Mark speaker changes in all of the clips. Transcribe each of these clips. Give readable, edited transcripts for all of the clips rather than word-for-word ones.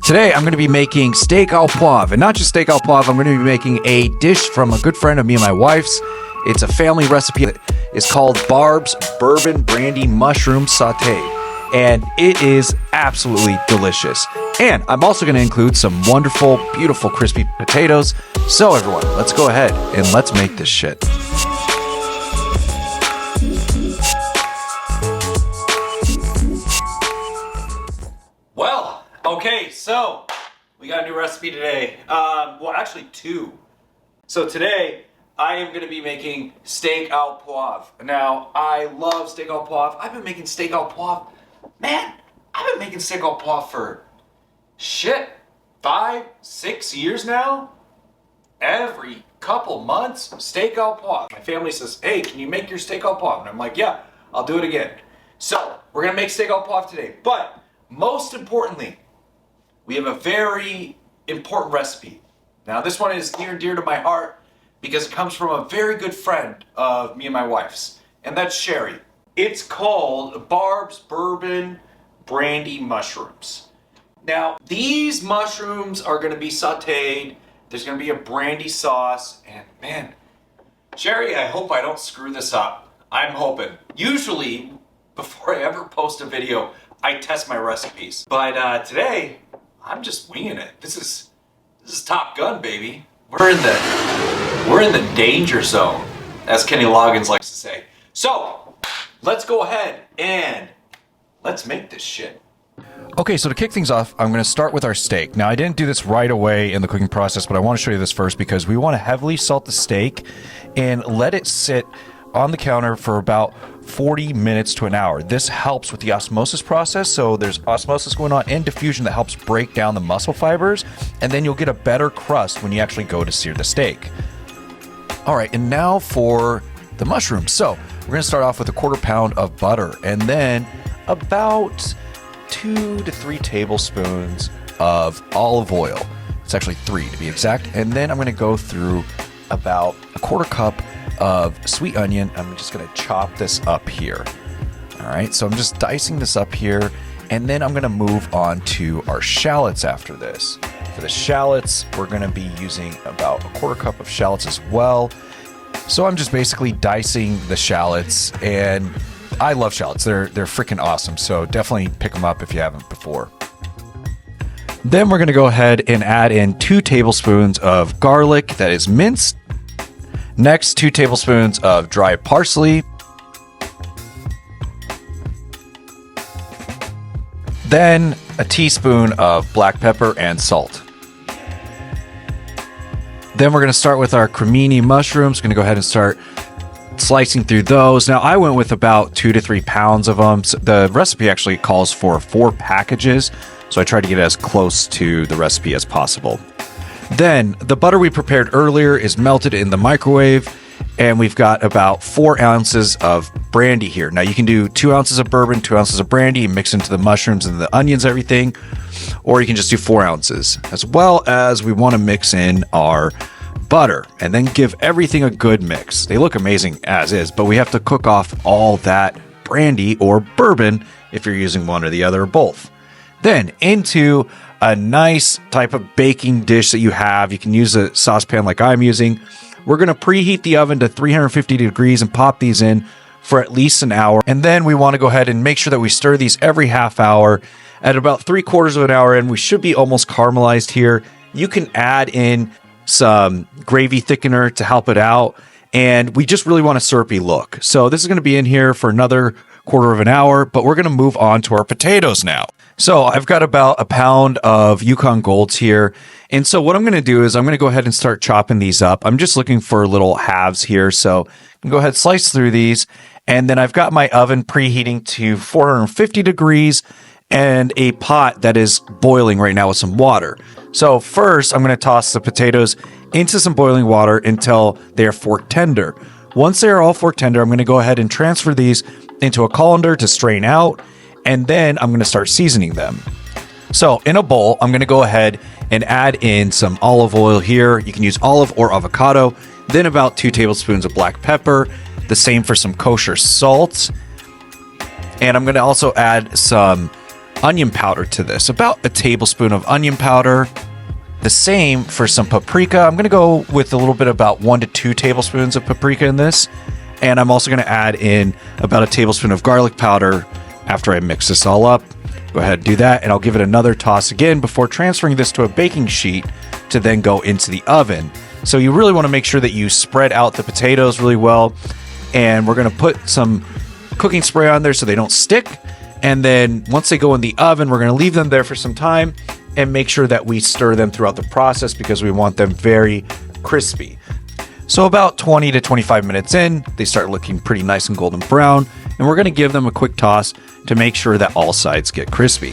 Speaker 1: Today, I'm going to be making steak au poivre, and not just steak au poivre, I'm going to be making a dish from a good friend of me and my wife's. It's a family recipe that is called Barb's Bourbon-Brandy Mushroom Saute, and it is absolutely delicious. And I'm also going to include some wonderful, beautiful, crispy potatoes. So everyone, let's go ahead and let's make this shit. Well, okay, so we got a new recipe today. Well, actually two. So today, I am going to be making steak au poivre. Now, I love steak au poivre. I've been making steak au poivre. Man, I've been making steak au poivre for, 5-6 years now? Every couple months, steak au poivre. My family says, hey, can you make your steak au poivre? And I'm like, yeah, I'll do it again. So, we're going to make steak au poivre today. But, most importantly, we have a very important recipe. Now, this one is near and dear to my heart because it comes from a very good friend of me and my wife's, and that's Sherry. It's called Barb's Bourbon-Brandy Mushrooms. Now, these mushrooms are going to be sauteed. There's going to be a brandy sauce, and man, Sherry, I hope I don't screw this up. I'm hoping. Usually, before I ever post a video, I test my recipes. But today, I'm just winging it. This is Top Gun, baby. We're in the danger zone, as Kenny Loggins likes to say. So, let's go ahead and let's make this shit. Okay, so to kick things off, I'm going to start with our steak. Now, I didn't do this right away in the cooking process, but I want to show you this first because we want to heavily salt the steak and let it sit on the counter for about 40 minutes to an hour. This helps with the osmosis process, so there's osmosis going on and diffusion that helps break down the muscle fibers, and then you'll get a better crust when you actually go to sear the steak. All right, and now for the mushrooms. So we're going to start off with a 1/4 pound of butter, and then about 2 to 3 tablespoons of olive oil. It's actually 3 to be exact. And then I'm going to go through about a 1/4 cup of sweet onion. I'm just going to chop this up here. All right, so I'm just dicing this up here, and then I'm going to move on to our shallots after this. For the shallots, we're going to be using about a 1/4 cup of shallots as well. So I'm just basically dicing the shallots, and I love shallots. They're freaking awesome, so definitely pick them up if you haven't before. Then we're going to go ahead and add in 2 tablespoons of garlic that is minced. Next, 2 tablespoons of dry parsley. Then a teaspoon of black pepper and salt. Then we're going to start with our cremini mushrooms. Going to go ahead and start slicing through those. Now, I went with about 2 to 3 pounds of them. So the recipe actually calls for 4 packages, so I tried to get as close to the recipe as possible. Then, the butter we prepared earlier is melted in the microwave, and we've got about 4 ounces of brandy here. Now, you can do 2 ounces of bourbon, 2 ounces of brandy, and mix into the mushrooms and the onions, everything, or you can just do 4 ounces, as well as we want to mix in our butter and then give everything a good mix. They look amazing as is, but we have to cook off all that brandy or bourbon if you're using one or the other or both. Then, into a nice type of baking dish that you have. You can use a saucepan like I'm using. We're going to preheat the oven to 350 degrees and pop these in for at least an hour. And then we want to go ahead and make sure that we stir these every half hour. At about 3/4 of an hour in, we should be almost caramelized here. You can add in some gravy thickener to help it out. And we just really want a syrupy look. So this is going to be in here for another 1/4 of an hour, but we're going to move on to our potatoes now. So I've got about a pound of Yukon Golds here. And so what I'm going to do is I'm going to go ahead and start chopping these up. I'm just looking for little halves here. So I'm going to go ahead and slice through these. And then I've got my oven preheating to 450 degrees and a pot that is boiling right now with some water. So first I'm going to toss the potatoes into some boiling water until they are fork tender. Once they are all fork tender, I'm going to go ahead and transfer these into a colander to strain out. And then I'm going to start seasoning them. So in a bowl, I'm going to go ahead and add in some olive oil here. You can use olive or avocado. Then about 2 tablespoons of black pepper. The same for some kosher salt. And I'm going to also add some
Speaker 2: onion powder to this, about a tablespoon of onion powder. The same for some paprika. I'm going to go with a little bit, about 1 to 2 tablespoons of paprika in this. And I'm also going to add in about a tablespoon of garlic powder after I mix this all up. Go ahead and do that, and I'll give it another toss again before transferring this to a baking sheet to then go into the oven. So you really want to make sure that you spread out the potatoes really well. And we're going to put some cooking spray on there so they don't stick. And then once they go in the oven, we're going to leave them there for some time and make sure that we stir them throughout the process because we want them very crispy. So about 20 to 25 minutes in, they start looking pretty nice and golden brown, and we're going to give them a quick toss to make sure that all sides get crispy.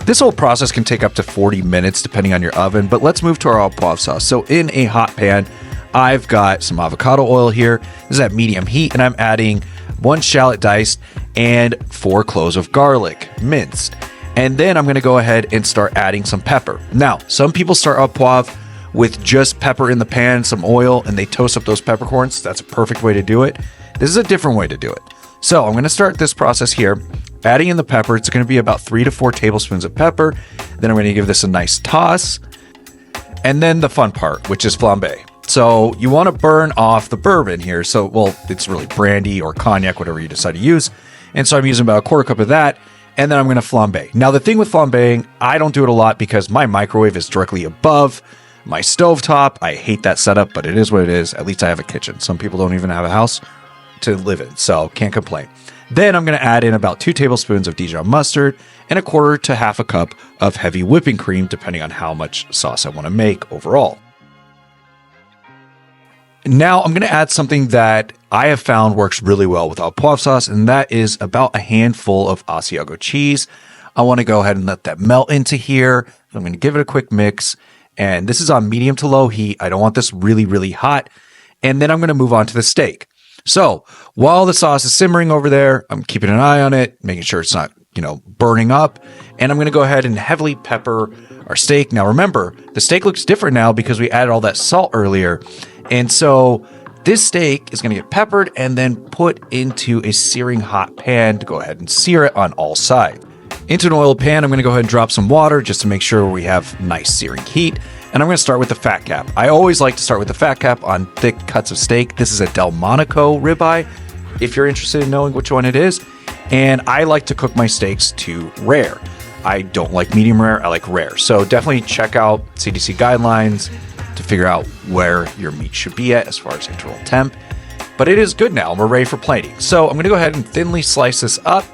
Speaker 2: This whole process can take up to 40 minutes depending on your oven, but let's move to our au poivre sauce. So in a hot pan, I've got some avocado oil here. This is at medium heat, and I'm adding 1 shallot diced and 4 cloves of garlic minced. And then I'm going to go ahead and start adding some pepper. Now, some people start au poivre with just pepper in the pan, some oil, and they toast up those peppercorns. That's a perfect way to do it. This is a different way to do it. So I'm going to start this process here, adding in the pepper. It's going to be about 3 to 4 tablespoons of pepper. Then I'm going to give this a nice toss. And then the fun part, which is flambe. So you want to burn off the bourbon here. So, well, it's really brandy or cognac, whatever you decide to use. And so I'm using about a quarter cup of that. And then I'm going to flambe. Now, the thing with flambeing, I don't do it a lot because my microwave is directly above my stovetop. I hate that setup, but it is what it is. At least I have a kitchen. Some people don't even have a house to live in, so can't complain. Then I'm going to add in about 2 tablespoons of Dijon mustard and a quarter to half a cup of heavy whipping cream, depending on how much sauce I want to make overall. Now I'm going to add something that I have found works really well with au poivre sauce, and that is about a handful of Asiago cheese. I want to go ahead and let that melt into here. I'm going to give it a quick mix, and this is on medium to low heat. I don't want this really, really hot. And then I'm going to move on to the steak. So while the sauce is simmering over there, I'm keeping an eye on it, making sure it's not, burning up. And I'm going to go ahead and heavily pepper our steak. Now, remember, the steak looks different now because we added all that salt earlier. And so this steak is going to get peppered and then put into a searing hot pan to go ahead and sear it on all sides. Into an oiled pan, I'm going to go ahead and drop some water just to make sure we have nice searing heat. And I'm going to start with the fat cap. I always like to start with the fat cap on thick cuts of steak. This is a Delmonico ribeye, if you're interested in knowing which one it is. And I like to cook my steaks to rare. I don't like medium rare, I like rare. So definitely check out CDC guidelines to figure out where your meat should be at as far as internal temp. But it is good now, and we're ready for plating. So I'm going to go ahead and thinly slice this up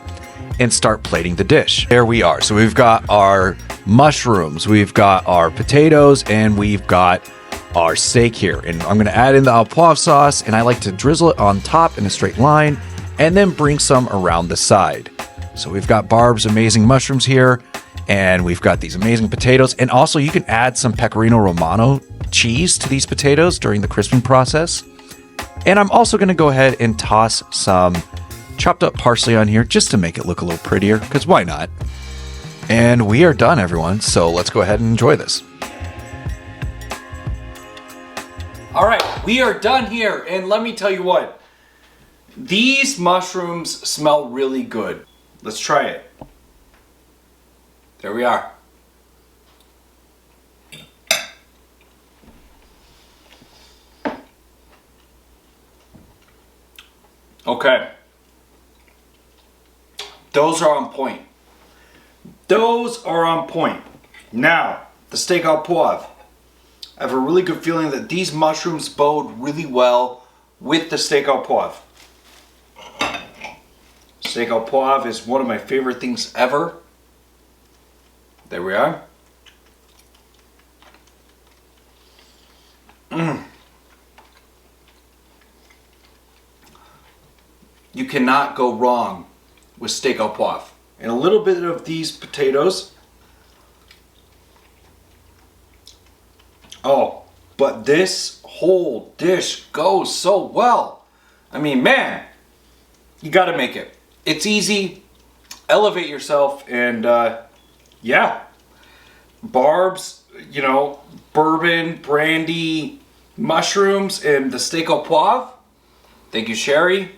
Speaker 2: and start plating the dish. There we are. So we've got our mushrooms, we've got our potatoes, and we've got our steak here. And I'm going to add in the au poivre sauce, and I like to drizzle it on top in a straight line and then bring some around the side. So we've got Barb's amazing mushrooms here, and we've got these amazing potatoes. And also you can add some Pecorino Romano cheese to these potatoes during the crisping process. And I'm also going to go ahead and toss some chopped up parsley on here just to make it look a little prettier, because why not? And we are done, everyone. So let's go ahead and enjoy this.
Speaker 1: All right, we are done here. And let me tell you what, these mushrooms smell really good. Let's try it. There we are. Okay. Those are on point. Those are on point. Now, the steak au poivre. I have a really good feeling that these mushrooms bode really well with the steak au poivre. Steak au poivre is one of my favorite things ever. There we are. You cannot go wrong with steak au poivre. And a little bit of these potatoes. Oh, but this whole dish goes so well. I mean, man, you gotta make it. It's easy. Elevate yourself, and yeah. Barb's, bourbon, brandy, mushrooms, and the steak au poivre. Thank you, Sherry.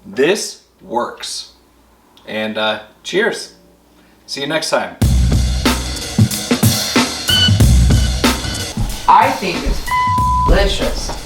Speaker 1: This works. And cheers. See you next time.
Speaker 3: I think it's delicious.